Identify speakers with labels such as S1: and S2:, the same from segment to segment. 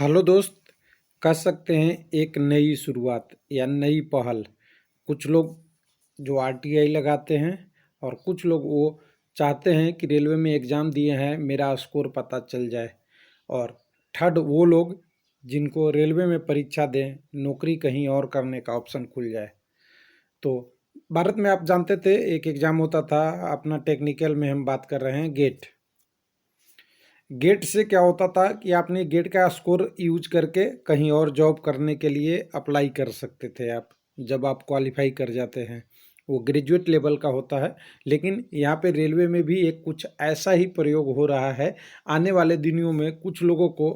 S1: Hello दोस्त। कह सकते हैं एक नई शुरुआत या नई पहल। कुछ लोग जो आरटीआई लगाते हैं और कुछ लोग वो चाहते हैं कि रेलवे में एग्ज़ाम दिए हैं मेरा स्कोर पता चल जाए। और थर्ड वो लोग जिनको रेलवे में परीक्षा दें नौकरी कहीं और करने का ऑप्शन खुल जाए। तो भारत में आप जानते थे एक एग्ज़ाम होता था, अपना टेक्निकल में हम बात कर रहे हैं गेट। गेट से क्या होता था कि आपने गेट का स्कोर यूज करके कहीं और जॉब करने के लिए अप्लाई कर सकते थे आप, जब आप क्वालिफाई कर जाते हैं। वो ग्रेजुएट लेवल का होता है। लेकिन यहाँ पे रेलवे में भी एक कुछ ऐसा ही प्रयोग हो रहा है। आने वाले दिनों में कुछ लोगों को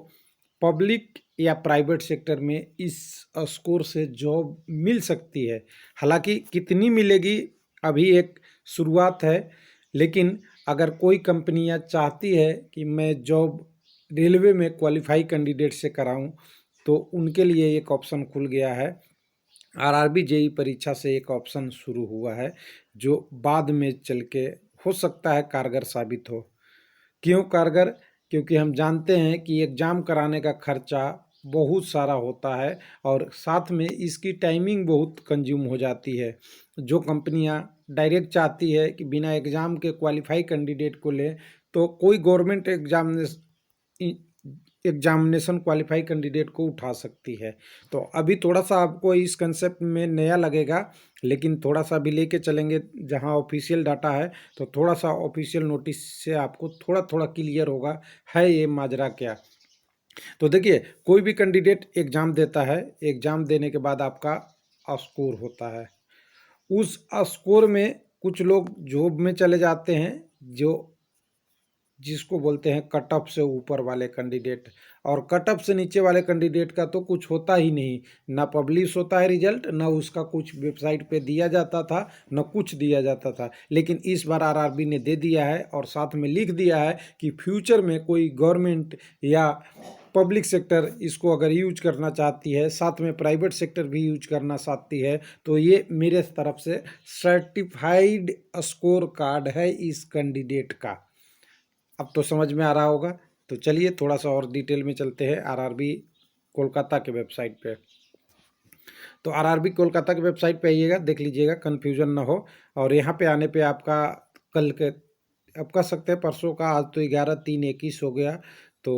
S1: पब्लिक या प्राइवेट सेक्टर में इस स्कोर से जॉब मिल सकती है। हालांकि कितनी मिलेगी अभी एक शुरुआत है। लेकिन अगर कोई कंपनियां चाहती है कि मैं जॉब रेलवे में क्वालिफाई कैंडिडेट से कराऊं, तो उनके लिए एक ऑप्शन खुल गया है। आरआरबी जेई परीक्षा से एक ऑप्शन शुरू हुआ है जो बाद में चल के हो सकता है कारगर साबित हो। क्यों कारगर? क्योंकि हम जानते हैं कि एग्ज़ाम कराने का खर्चा बहुत सारा होता है और साथ में इसकी टाइमिंग बहुत कंज्यूम हो जाती है। जो कंपनियां डायरेक्ट चाहती है कि बिना एग्ज़ाम के क्वालिफाई कैंडिडेट को ले, तो कोई गवर्नमेंट एग्जामिनेशन क्वालिफाई कैंडिडेट को उठा सकती है। तो अभी थोड़ा सा आपको इस कंसेप्ट में नया लगेगा, लेकिन थोड़ा सा भी लेके चलेंगे जहां ऑफिशियल डाटा है, तो थोड़ा सा ऑफिशियल नोटिस से आपको थोड़ा थोड़ा क्लियर होगा है ये माजरा क्या। तो देखिए, कोई भी कैंडिडेट एग्ज़ाम देता है, एग्ज़ाम देने के बाद आपका स्कोर होता है। उस स्कोर में कुछ लोग जॉब में चले जाते हैं, जो जिसको बोलते हैं कट ऑफ से ऊपर वाले कैंडिडेट। और कट ऑफ से नीचे वाले कैंडिडेट का तो कुछ होता ही नहीं, ना पब्लिश होता है रिजल्ट, ना उसका कुछ वेबसाइट पे दिया जाता था, ना कुछ दिया जाता था। लेकिन इस बार आरआरबी ने दे दिया है और साथ में लिख दिया है कि फ्यूचर में कोई गवर्नमेंट या पब्लिक सेक्टर इसको अगर यूज करना चाहती है, साथ में प्राइवेट सेक्टर भी यूज करना चाहती है, तो ये मेरे तरफ से सर्टिफाइड स्कोर कार्ड है इस कैंडिडेट का। अब तो समझ में आ रहा होगा। तो चलिए थोड़ा सा और डिटेल में चलते हैं आरआरबी कोलकाता के वेबसाइट पे। तो आरआरबी कोलकाता के वेबसाइट पे आइएगा, देख लीजिएगा, कन्फ्यूजन ना हो। और यहाँ पे आने पे आपका कल के, अब कह सकते हैं परसों का, आज तो 11/3/21 हो गया। तो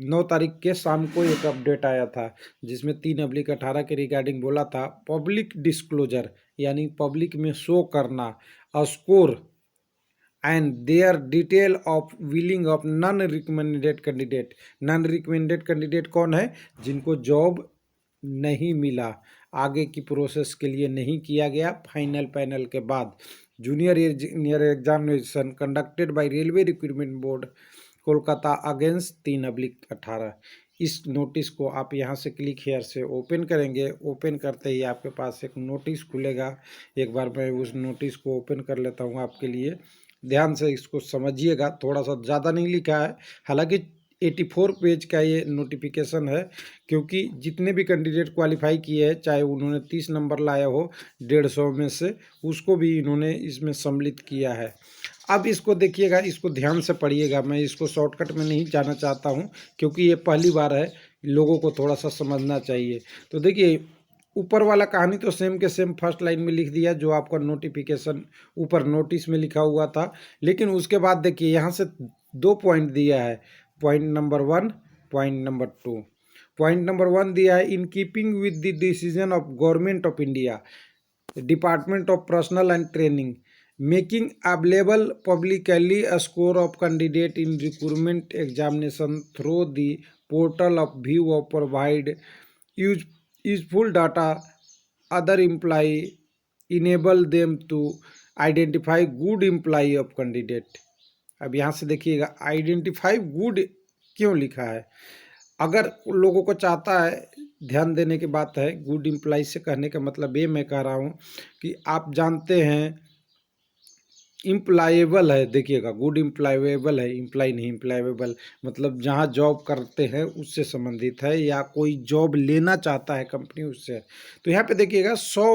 S1: 9 तारीख के शाम को एक अपडेट आया था जिसमें 3/18 के रिगार्डिंग बोला था पब्लिक डिस्क्लोजर, यानी पब्लिक में शो करना score and their detail of willing of non recommended candidate. Non recommended candidate कौन है? जिनको जॉब नहीं मिला, आगे की प्रोसेस के लिए नहीं किया गया फाइनल पैनल के बाद। Junior engineer examination conducted by railway recruitment board Kolkata against 3/18। इस नोटिस को आप यहाँ से क्लिक हेयर से ओपन करेंगे। ओपन करते ही आपके पास एक नोटिस खुलेगा। एक बार मैं उस नोटिस को ओपन कर लेता हूँ आपके लिए, ध्यान से इसको समझिएगा। थोड़ा सा ज़्यादा नहीं लिखा है, हालांकि 84 पेज का ये नोटिफिकेशन है, क्योंकि जितने भी कैंडिडेट क्वालिफाई किए हैं, चाहे उन्होंने 30 नंबर लाया हो 150 में से, उसको भी इन्होंने इसमें सम्मिलित किया है। अब इसको देखिएगा, इसको ध्यान से पढ़िएगा। मैं इसको शॉर्टकट में नहीं जाना चाहता हूँ, क्योंकि ये पहली बार है, लोगों को थोड़ा सा समझना चाहिए। तो देखिए, ऊपर वाला कहानी तो सेम के सेम फर्स्ट लाइन में लिख दिया जो आपका नोटिफिकेशन ऊपर नोटिस में लिखा हुआ था। लेकिन उसके बाद देखिए यहाँ से 2 पॉइंट दिया है, point number 1, point number 2। Point number 1 दिया है, in keeping with the decision of government of India, department of personal and training, making available publicly a score of candidate in recruitment examination through the portal of view of provide useful data other employee, enable them to identify good employee of candidate। अब यहाँ से देखिएगा identify good क्यों लिखा है। अगर लोगों को चाहता है, ध्यान देने की बात है, गुड इम्प्लाई से कहने का मतलब ये मैं कह रहा हूँ कि आप जानते हैं इम्प्लाएबल है। देखिएगा, गुड इम्प्लाएबल है, इम्प्लाई नहीं, इम्प्लाएबल मतलब जहाँ जॉब करते हैं उससे संबंधित है, या कोई जॉब लेना चाहता है कंपनी उससे। तो यहाँ पे देखिएगा 100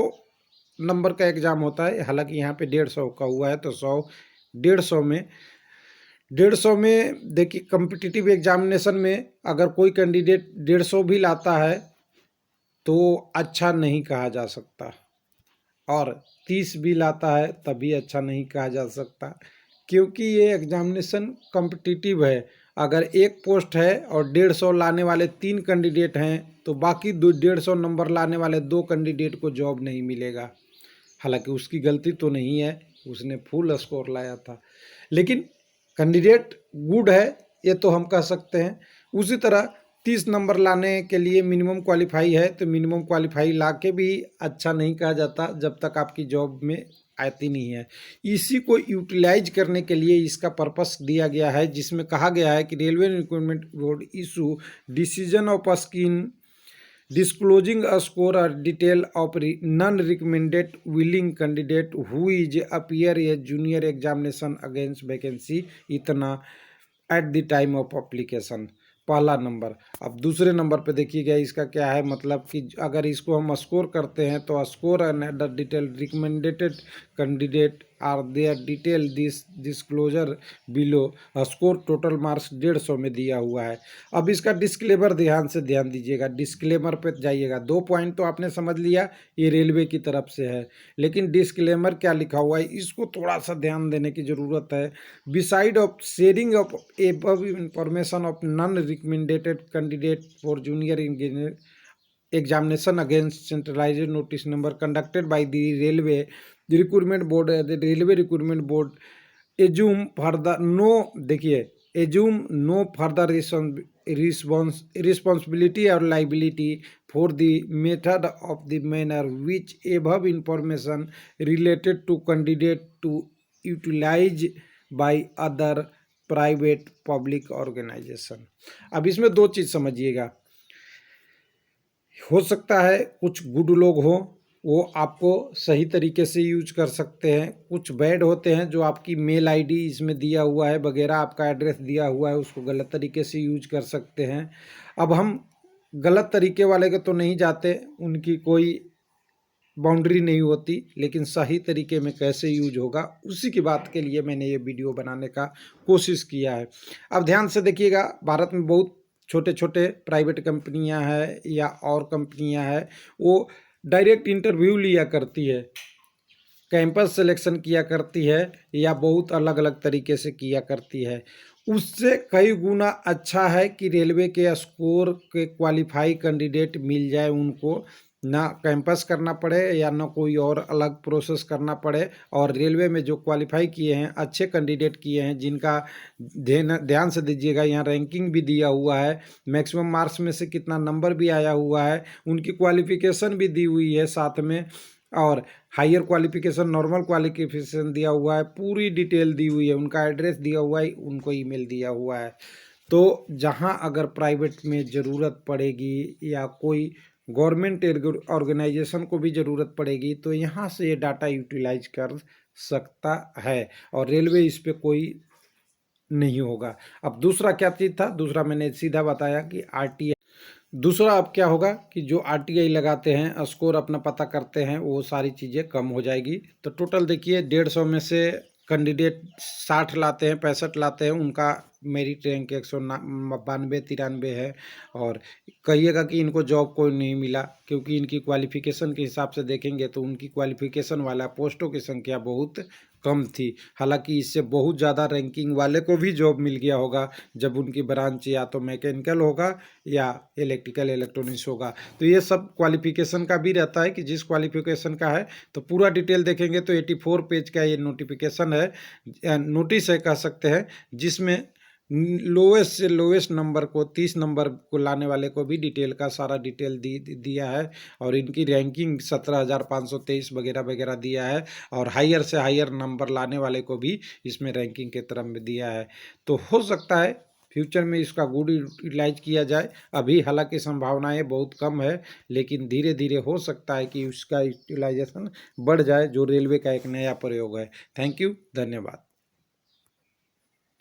S1: नंबर का एग्ज़ाम होता है, हालांकि यहाँ पे 150 का हुआ है, तो 100 150 में 150 में देखिए, कॉम्पिटिटिव एग्जामिनेशन में अगर कोई कैंडिडेट 150 भी लाता है तो अच्छा नहीं कहा जा सकता, और 30 भी लाता है तभी अच्छा नहीं कहा जा सकता, क्योंकि ये एग्जामिनेशन कॉम्पिटिटिव है। अगर एक पोस्ट है और 150 लाने वाले 3 कैंडिडेट हैं तो बाकी 150 नंबर लाने वाले 2 कैंडिडेट को जॉब नहीं मिलेगा। हालांकि उसकी गलती तो नहीं है, उसने फुल स्कोर लाया था, लेकिन कैंडिडेट गुड है ये तो हम कह सकते हैं। उसी तरह 30 नंबर लाने के लिए मिनिमम क्वालिफाई है, तो मिनिमम क्वालिफाई ला के भी अच्छा नहीं कहा जाता जब तक आपकी जॉब में आती नहीं है। इसी को यूटिलाइज करने के लिए इसका पर्पस दिया गया है, जिसमें कहा गया है कि railway recruitment board issue decision of scheme disclosing a score or detail of non-recommended willing candidate who is appear a junior examination against vacancy इतना at the time of application। पहला नंबर। अब दूसरे नंबर पे देखिएगा इसका क्या है, मतलब कि अगर इसको हम स्कोर करते हैं तो score and the detail recommended candidate are their detail this disclosure below score total marks 150 में दिया हुआ है। अब इसका डिस्क्लेमर ध्यान से ध्यान दीजिएगा, डिस्क्लेमर पे जाइएगा। 2 पॉइंट तो आपने समझ लिया, ये रेलवे की तरफ से है, लेकिन डिस्क्लेमर क्या लिखा हुआ है इसको थोड़ा सा ध्यान देने की ज़रूरत है। Beside of sharing of above information of non recommended candidate for junior engineer examination against centralized notice number conducted by the railway recruitment board, the railway recruitment board assume further no, देखिए assume no further responsibility or liability for the method of the manner which above information related to candidate to utilize by other private public organisation. अब इसमें 2 चीज़ समझिएगा, हो सकता है कुछ good लोग हों वो आपको सही तरीके से यूज कर सकते हैं, कुछ बैड होते हैं जो आपकी मेल आईडी इसमें दिया हुआ है वगैरह, आपका एड्रेस दिया हुआ है, उसको गलत तरीके से यूज कर सकते हैं। अब हम गलत तरीके वाले के तो नहीं जाते, उनकी कोई बाउंड्री नहीं होती, लेकिन सही तरीके में कैसे यूज होगा उसी की बात के लिए मैंने ये वीडियो बनाने का कोशिश किया है। अब ध्यान से देखिएगा, भारत में बहुत छोटे छोटे प्राइवेट कंपनियां हैं या और कंपनियां हैं, वो डायरेक्ट इंटरव्यू लिया करती है, कैंपस सिलेक्शन किया करती है, या बहुत अलग अलग तरीके से किया करती है। उससे कई गुना अच्छा है कि रेलवे के स्कोर के क्वालिफाई कैंडिडेट मिल जाए, उनको ना कैंपस करना पड़े या ना कोई और अलग प्रोसेस करना पड़े, और रेलवे में जो क्वालिफाई किए हैं, अच्छे कैंडिडेट किए हैं, जिनका ध्यान से दीजिएगा यहाँ रैंकिंग भी दिया हुआ है, मैक्सिमम मार्क्स में से कितना नंबर भी आया हुआ है, उनकी क्वालिफिकेशन भी दी हुई है साथ में, और हायर क्वालिफिकेशन नॉर्मल क्वालिफिकेशन दिया हुआ है, पूरी डिटेल दी हुई है, उनका एड्रेस दिया हुआ है, उनको ईमेल दिया हुआ है। तो जहां अगर प्राइवेट में ज़रूरत पड़ेगी या कोई गवर्नमेंट ऑर्गेनाइजेशन को भी ज़रूरत पड़ेगी तो यहाँ से ये डाटा यूटिलाइज कर सकता है, और रेलवे इस पर कोई नहीं होगा। अब दूसरा क्या चीज़ था, दूसरा मैंने सीधा बताया कि RTI। दूसरा अब क्या होगा कि जो RTI लगाते हैं, स्कोर अपना पता करते हैं, वो सारी चीज़ें कम हो जाएगी। तो टोटल देखिए 150 में से कैंडिडेट 60 लाते हैं, 65 लाते हैं, उनका मेरिट रैंक 192-93 है, और कहिएगा कि इनको जॉब कोई नहीं मिला, क्योंकि इनकी क्वालिफिकेशन के हिसाब से देखेंगे तो उनकी क्वालिफिकेशन वाला पोस्टों की संख्या बहुत कम थी। हालांकि इससे बहुत ज़्यादा रैंकिंग वाले को भी जॉब मिल गया होगा, जब उनकी ब्रांच या तो मैकेनिकल होगा या इलेक्ट्रिकल इलेक्ट्रॉनिक्स होगा। तो ये सब क्वालिफिकेशन का भी रहता है कि जिस क्वालिफिकेशन का है, तो पूरा डिटेल देखेंगे तो 84 पेज का ये नोटिफिकेशन है, नोटिस है कह सकते हैं, जिसमें लोवेस्ट से लोवेस्ट नंबर को 30 नंबर को लाने वाले को भी डिटेल का सारा डिटेल दिया है, और इनकी रैंकिंग 17,523 वगैरह वगैरह दिया है, और हायर से हायर नंबर लाने वाले को भी इसमें रैंकिंग के तरफ में दिया है। तो हो सकता है फ्यूचर में इसका गुड यूटिलाइज किया जाए। अभी हालांकि संभावनाएं बहुत कम है, लेकिन धीरे धीरे हो सकता है कि उसका यूटिलाइजेशन बढ़ जाए, जो रेलवे का एक नया प्रयोग है। थैंक यू, धन्यवाद।